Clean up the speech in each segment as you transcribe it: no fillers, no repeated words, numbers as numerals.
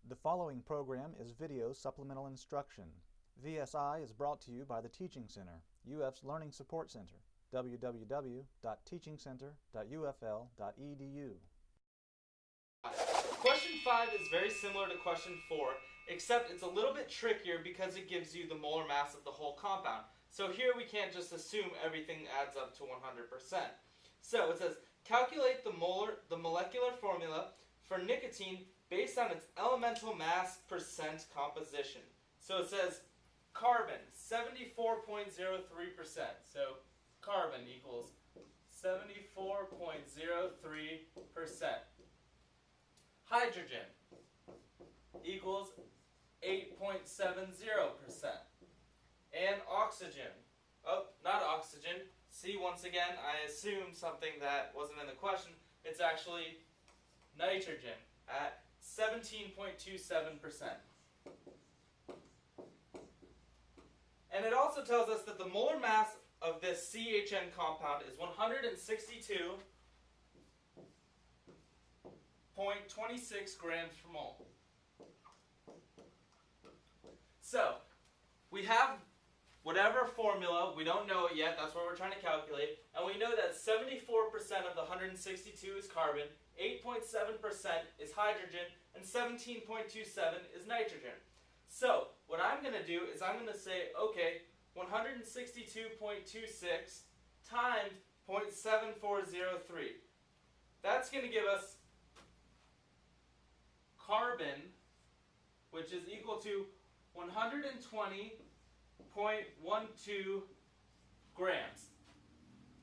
The following program is video supplemental instruction. VSI is brought to you by the Teaching Center, UF's Learning Support Center, www.teachingcenter.ufl.edu. Question 5 is very similar to question 4, except it's a little bit trickier because it gives you the molar mass of the whole compound. So here we can't just assume everything adds up to 100%. So it says, calculate the molecular formula for nicotine based on its elemental mass percent composition. So it says carbon, 74.03%. So carbon equals 74.03%. Hydrogen equals 8.70%. And oxygen, not oxygen. See, once again, I assumed something that wasn't in the question. It's actually nitrogen at 17.27%. And it also tells us that the molar mass of this CHN compound is 162.26 grams per mole. So, we have whatever formula, we don't know it yet, that's what we're trying to calculate, and we know that 74% of the 162 is carbon, 8.7% is hydrogen, and 17.27 is nitrogen. So, what I'm going to do is I'm going to say, okay, 162.26 times 0.7403. That's going to give us carbon, which is equal to 120.12 grams.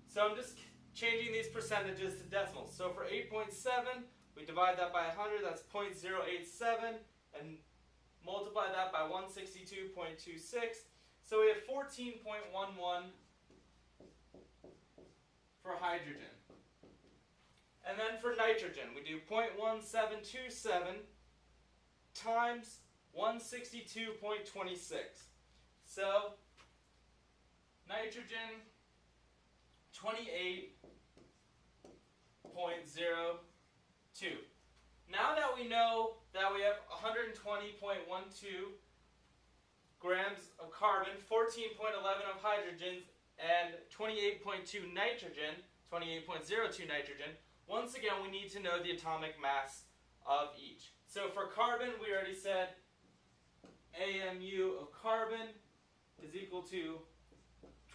So I'm just changing these percentages to decimals. So for 8.7, we divide that by 100, that's 0.087, and multiply that by 162.26. So we have 14.11 for hydrogen. And then for nitrogen, we do 0.1727 times 162.26. So, nitrogen, 28.02. Now that we know that we have 120.12 grams of carbon, 14.11 of hydrogen, and 28.2 nitrogen, 28.02 nitrogen, once again we need to know the atomic mass of each. So for carbon, we already said AMU of carbon is equal to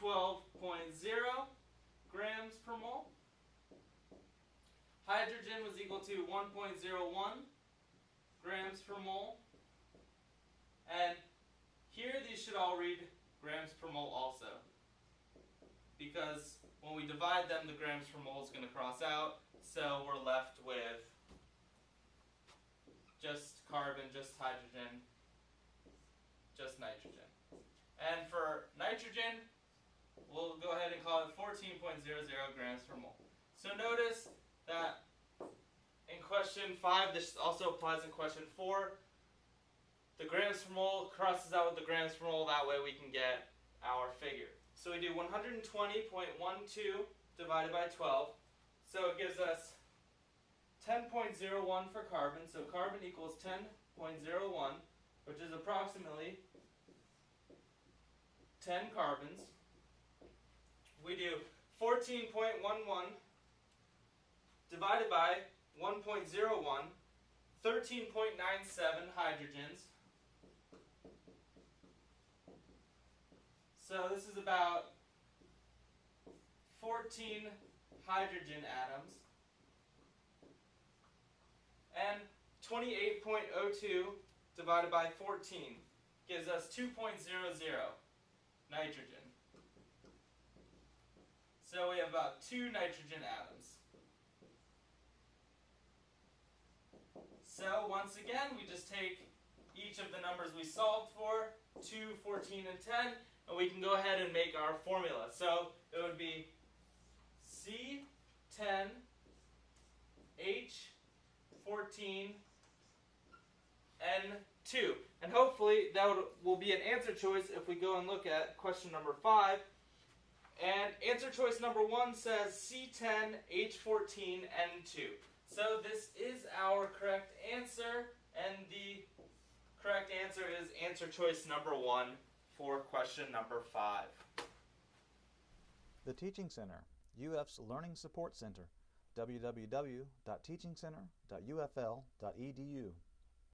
12.0 grams per mole. Hydrogen was equal to 1.01 grams per mole. And here these should all read grams per mole also, because when we divide them, the grams per mole is going to cross out, so we're left with just carbon, just hydrogen, just nitrogen. And for nitrogen, we'll go ahead and call it 14.00 grams per mole. So notice that in question 5, this also applies in question 4, the grams per mole crosses out with the grams per mole, that way we can get our figure. So we do 120.12 divided by 12, so it gives us 10.01 for carbon, so carbon equals 10.01, which is approximately 10 carbons. We do 14.11 divided by 1.01, 13.97 hydrogens. So this is about 14 hydrogen atoms. And 28.02 divided by 14 gives us 2.00 nitrogen. So we have about 2 nitrogen atoms. So once again, we just take each of the numbers we solved for, 2, 14, and 10, and we can go ahead and make our formula. So it would be C10, H14, N2. And hopefully that will be an answer choice if we go and look at question number 5. And answer choice number 1 says C10, H14, N2. So this is our correct answer. And the correct answer is answer choice number 1 for question number 5. The Teaching Center, UF's Learning Support Center, www.teachingcenter.ufl.edu.